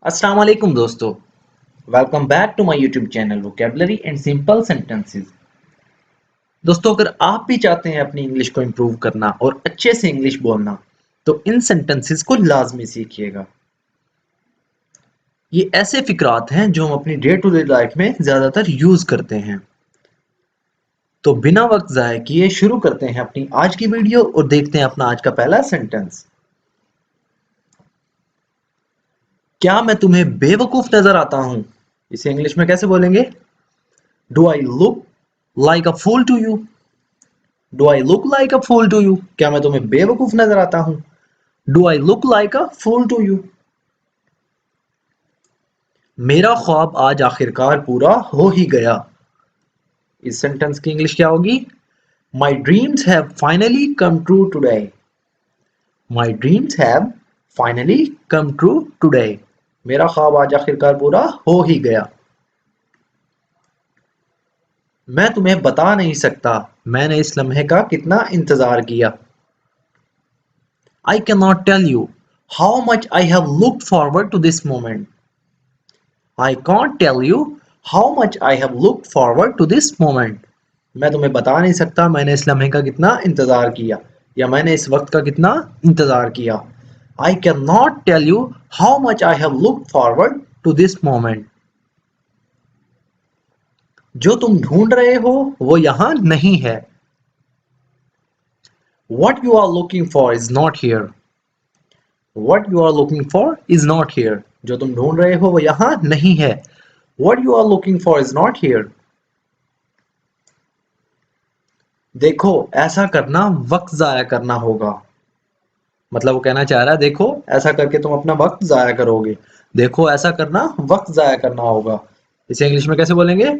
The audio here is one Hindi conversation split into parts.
अस्सलाम वालेकुम दोस्तों, welcome back to my YouTube channel vocabulary and simple sentences. दोस्तों, अगर आप भी चाहते हैं अपनी इंग्लिश को इम्प्रूव करना और अच्छे से इंग्लिश बोलना, तो इन सेंटेंसेस को लाजमी सीखिएगा। ये ऐसे फिक्रात हैं जो हम अपनी डे टू डे लाइफ में ज़्यादातर यूज़ करते हैं। तो बिना वक्त ज़ाया किए शुरू करते हैं अपनी आज की वीडियो और देखते हैं अपना आज का पहला सेंटेंस। क्या मैं तुम्हें बेवकूफ़ नज़र आता हूँ? इसे इंग्लिश में कैसे बोलेंगे? Do I look like a fool to you? Do I look like a fool to you? क्या मैं तुम्हें बेवकूफ नजर आता हूं? Do I look like a fool to you? मेरा ख्वाब आज आखिरकार पूरा हो ही गया। इस सेंटेंस की इंग्लिश क्या होगी? My dreams have finally come true today. My dreams have finally come true today. मेरा ख्वाब आज आखिरकार पूरा हो ही गया। मैं तुम्हें बता नहीं सकता मैंने इस लम्हे का कितना इंतजार किया। I cannot tell you how much I have looked forward to this moment. I can't tell you how much I have looked forward to this moment. मैं तुम्हें बता नहीं सकता मैंने इस लम्हे का कितना इंतजार किया या मैंने इस वक्त का कितना इंतजार किया। I cannot tell you how much I have looked forward to this moment. जो तुम ढूंढ रहे हो वो यहाँ नहीं है। What you are looking for is not here. What you are looking for is not here. जो तुम ढूंढ रहे हो वो यहाँ नहीं है। What you are looking for is not here. देखो, ऐसा करना वक्त जाया करना होगा। मतलब वो कहना चाह रहा है, देखो ऐसा करके तुम अपना वक्त जाया करोगे। देखो, ऐसा करना वक्त जाया करना होगा। इसे इंग्लिश में कैसे बोलेंगे?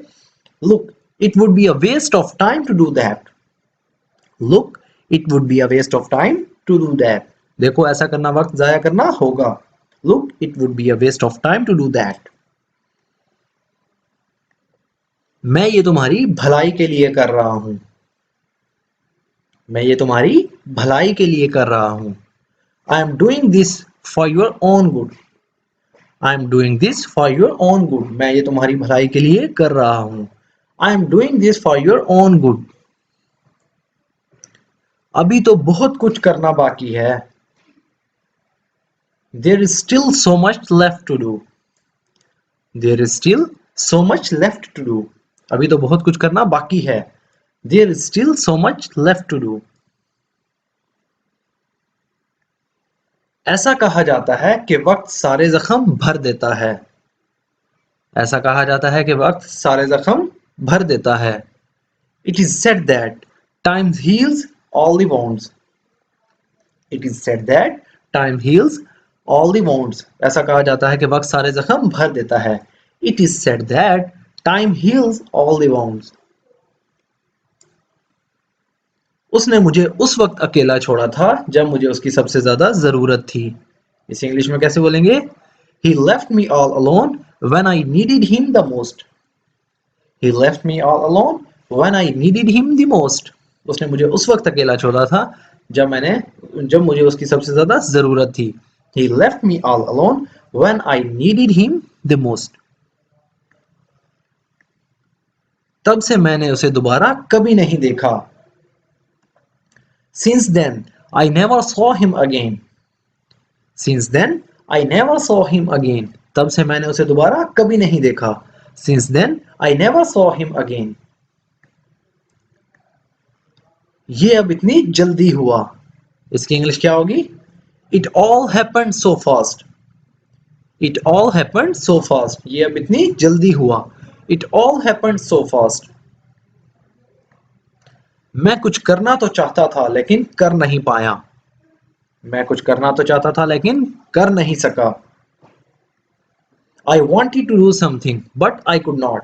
Look, it would be a waste of time to do that. Look, it would be a waste of time to do that. देखो, ऐसा करना वक्त जाया करना होगा। Look, it would be a waste of time to do that. मैं ये तुम्हारी भलाई के लिए कर रहा हूं। मैं ये तुम्हारी भलाई के लिए कर रहा हूं। I am doing this for your own good. I am doing this for your own good. मैं ये तुम्हारी भलाई के लिए कर रहा हूं। I am doing this for your own good. अभी तो बहुत कुछ करना बाकी है। There is still so much left to do. There is still so much left to do. अभी तो बहुत कुछ करना बाकी है। There is still so much left to do. ऐसा कहा जाता है कि वक्त सारे जख्म भर देता है। ऐसा कहा जाता है कि वक्त सारे जख्म भर देता है। It is said that time heals all the wounds. It is said that time heals all the wounds. ऐसा कहा जाता है कि वक्त सारे जख्म भर देता है। It is said that time heals all the wounds. उसने मुझे उस वक्त अकेला छोड़ा था जब मुझे उसकी सबसे ज्यादा जरूरत थी। इसे इंग्लिश में कैसे बोलेंगे? He left me all alone when I needed him the most. He left me all alone when I needed him the most. उसने मुझे उस वक्त अकेला छोड़ा था जब मुझे उसकी सबसे ज्यादा जरूरत थी। He left me all alone when I needed him the most. तब से मैंने उसे दोबारा कभी नहीं देखा। Since then I never saw him again. Since then I never saw him again. तब से मैंने उसे दोबारा कभी नहीं देखा। Since then I never saw him again. ये अब इतनी जल्दी हुआ। इसकी इंग्लिश क्या होगी? It all happened so fast. It all happened so fast. ये अब इतनी जल्दी हुआ। It all happened so fast. मैं कुछ करना तो चाहता था लेकिन कर नहीं पाया। मैं कुछ करना तो चाहता था लेकिन कर नहीं सका। I wanted to do something but I could not.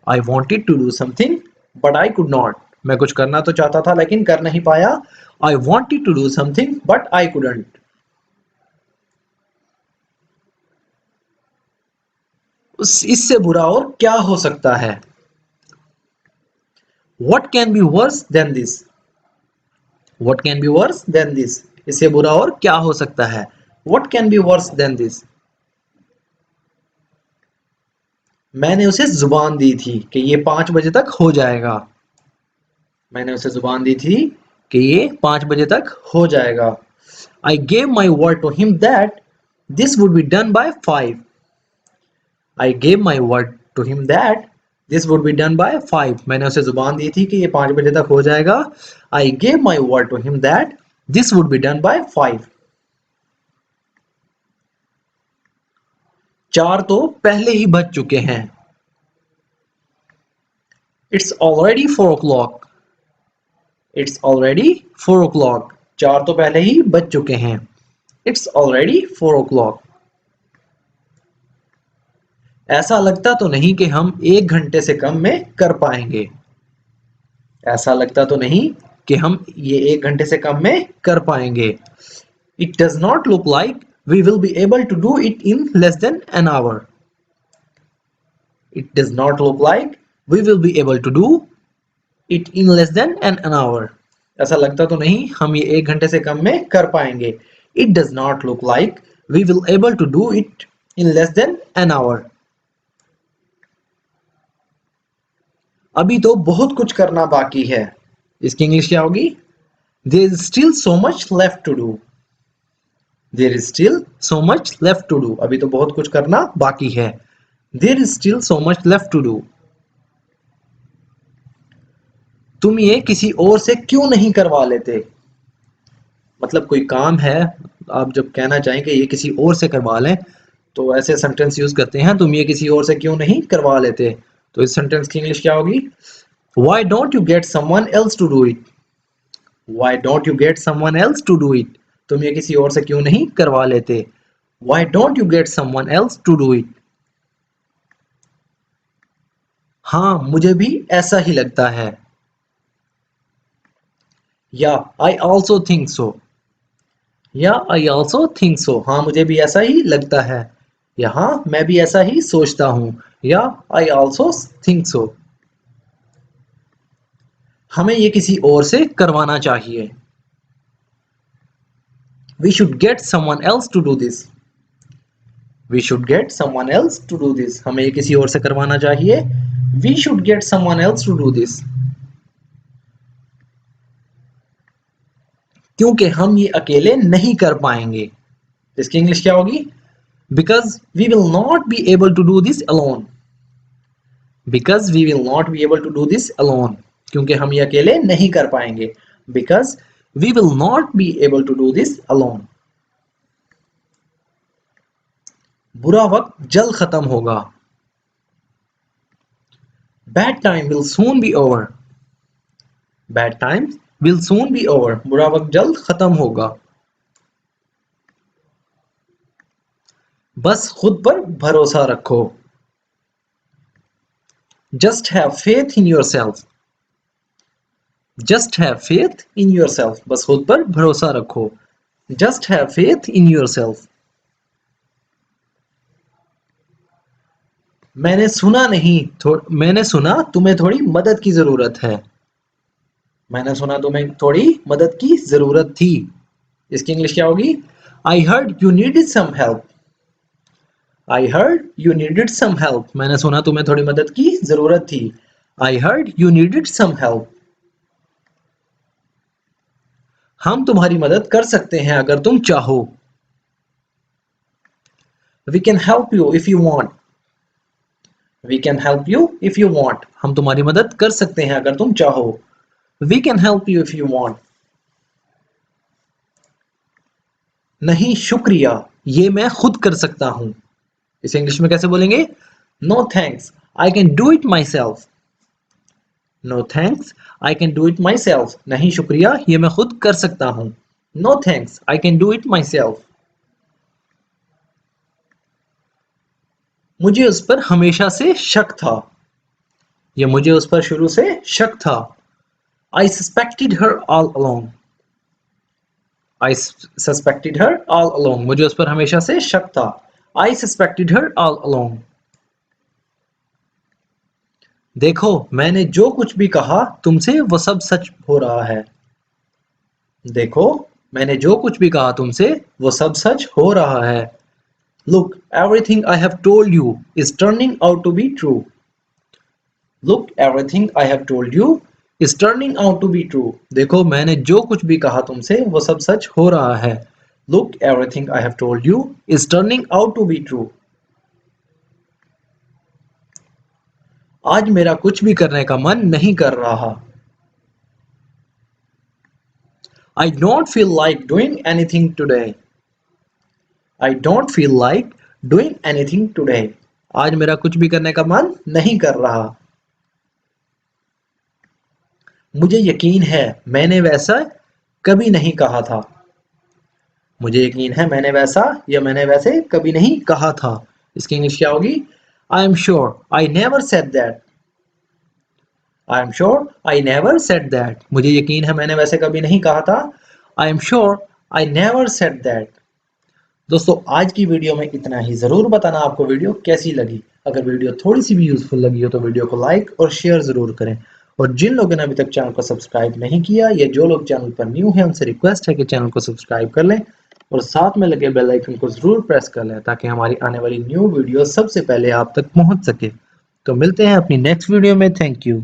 I wanted to do something but I could not. मैं कुछ करना तो चाहता था लेकिन कर नहीं पाया। I wanted to do something but I couldn't. इससे बुरा और क्या हो सकता है? What can be worse than this? What can be worse than this? इससे बुरा और क्या हो सकता है? What can be worse than this? मैंने उसे जुबान दी थी कि ये 5 बजे तक हो जाएगा। मैंने उसे जुबान दी थी कि ये 5 बजे तक हो जाएगा। I gave my word to him that this would be done by 5. I gave my word to him that this would be done by 5. मैंने उसे जुबान दी थी कि ये 5 बजे तक हो जाएगा। I gave my word to him that this would be done by 5. 4 तो पहले ही बज चुके हैं। It's already 4 o'clock. It's already 4 o'clock. 4 तो पहले ही बज चुके हैं। It's already 4 o'clock. ऐसा लगता तो नहीं कि हम 1 घंटे से कम में कर पाएंगे। ऐसा लगता तो नहीं कि हम ये 1 घंटे से कम में कर पाएंगे। It does not look like we will be able to do it in less than an hour. It does not look like we will be able to do it in less than an hour. ऐसा लगता तो नहीं हम ये 1 घंटे से कम में कर पाएंगे। It does not look like we will able to do it in less than an hour. अभी तो बहुत कुछ करना बाकी है। इसकी इंग्लिश क्या होगी? There is still so much left to do. There is still so much left to do. अभी तो बहुत कुछ करना बाकी है। There is still so much left to do. तुम ये किसी और से क्यों नहीं करवा लेते? मतलब कोई काम है, आप जब कहना चाहें कि ये किसी और से करवा लें, तो ऐसे सेंटेंस यूज करते हैं, तुम ये किसी और से क्यों नहीं करवा लेते? तो इस सेंटेंस की इंग्लिश क्या होगी? Why don't you get someone else to do it? Why don't you get someone else to do it? तुम ये किसी और से क्यों नहीं करवा लेते? Why don't you get someone else to do it? हाँ, मुझे भी ऐसा ही लगता है। Yeah, I also think so. Yeah, I also think so. हाँ, मुझे भी ऐसा ही लगता है। या हाँ, मैं भी ऐसा ही सोचता हूँ। Yeah, I also think so. हमें ये किसी और से करवाना चाहिए। We should get someone else to do this. We should get someone else to do this. हमें ये किसी और से करवाना चाहिए। We should get someone else to do this. क्योंकि हम ये अकेले नहीं कर पाएंगे। इसकी इंग्लिश क्या होगी? Because we will not be able to do this alone. Because we will not be able to do this alone. क्योंकि हम ये अकेले नहीं कर पाएंगे। Because we will not be able to do this alone. बुरा वक्त जल्द खत्म होगा। Bad time will soon be over. Bad times will soon be over. बुरा वक्त जल्द खत्म होगा। बस खुद पर भरोसा रखो। Just have faith in yourself. Just have faith in yourself. बस खुद पर भरोसा रखो। Just have faith in yourself. मैंने सुना तुम्हें थोड़ी मदद की जरूरत है। मैंने सुना तुम्हें थोड़ी मदद की जरूरत थी। इसकी इंग्लिश क्या होगी? I heard you needed some help. I heard you needed some help. मैंने सुना तुम्हें थोड़ी मदद की जरूरत थी। I heard you needed some help. हम तुम्हारी मदद कर सकते हैं अगर तुम चाहो। We can help you if you want. We can help you if you want. हम तुम्हारी मदद कर सकते हैं अगर तुम चाहो। We can help you if you want. नहीं शुक्रिया, ये मैं खुद कर सकता हूं। इसे इंग्लिश में कैसे बोलेंगे? No thanks, I can do it myself. No thanks, I can do it myself. नहीं शुक्रिया, ये मैं खुद कर सकता हूं। No thanks, I can do it myself. मुझे उस पर हमेशा से शक था। ये मुझे उस पर शुरू से शक था। I suspected her all along. I suspected her all along. मुझे उस पर हमेशा से शक था। I suspected her all along. देखो, मैंने जो कुछ भी कहा तुमसे वो सब सच हो रहा है। देखो मैंने जो कुछ भी कहा तुमसे वो सब सच हो रहा है। Look, everything I have told you is turning out to be true. Look, everything I have told you is turning out to be true. देखो मैंने जो कुछ भी कहा तुमसे वो सब सच हो रहा है। Look, everything I have told you is turning out to be true. आज मेरा कुछ भी करने का मन नहीं कर रहा। I don't feel like doing anything today. I don't feel like doing anything today. आज मेरा कुछ भी करने का मन नहीं कर रहा। मुझे यकीन है मैंने वैसा कभी नहीं कहा था। मुझे यकीन है मैंने वैसा या मैंने वैसे कभी नहीं कहा था। इसकी इंग्लिश क्या होगी? I am sure I never said that. I am sure I never said that. मुझे यकीन है मैंने वैसे कभी नहीं कहा था। I am sure I never said that. दोस्तों आज की वीडियो में इतना ही। ज़रूर बताना आपको वीडियो कैसी लगी। अगर वीडियो थोड़ी सी भी यूज़फुल लगी हो तो वीडियो को लाइक और शेयर ज़रूर करें। और जिन लोगों ने अभी तक चैनल को सब्सक्राइब नहीं किया या जो लोग चैनल पर न्यू हैं उनसे रिक्वेस्ट है कि चैनल को सब्सक्राइब कर लें और साथ में लगे बेल आइकन को ज़रूर प्रेस कर लें ताकि हमारी आने वाली न्यू वीडियो सबसे पहले आप तक पहुंच सके। तो मिलते हैं अपनी नेक्स्ट वीडियो में। Thank you.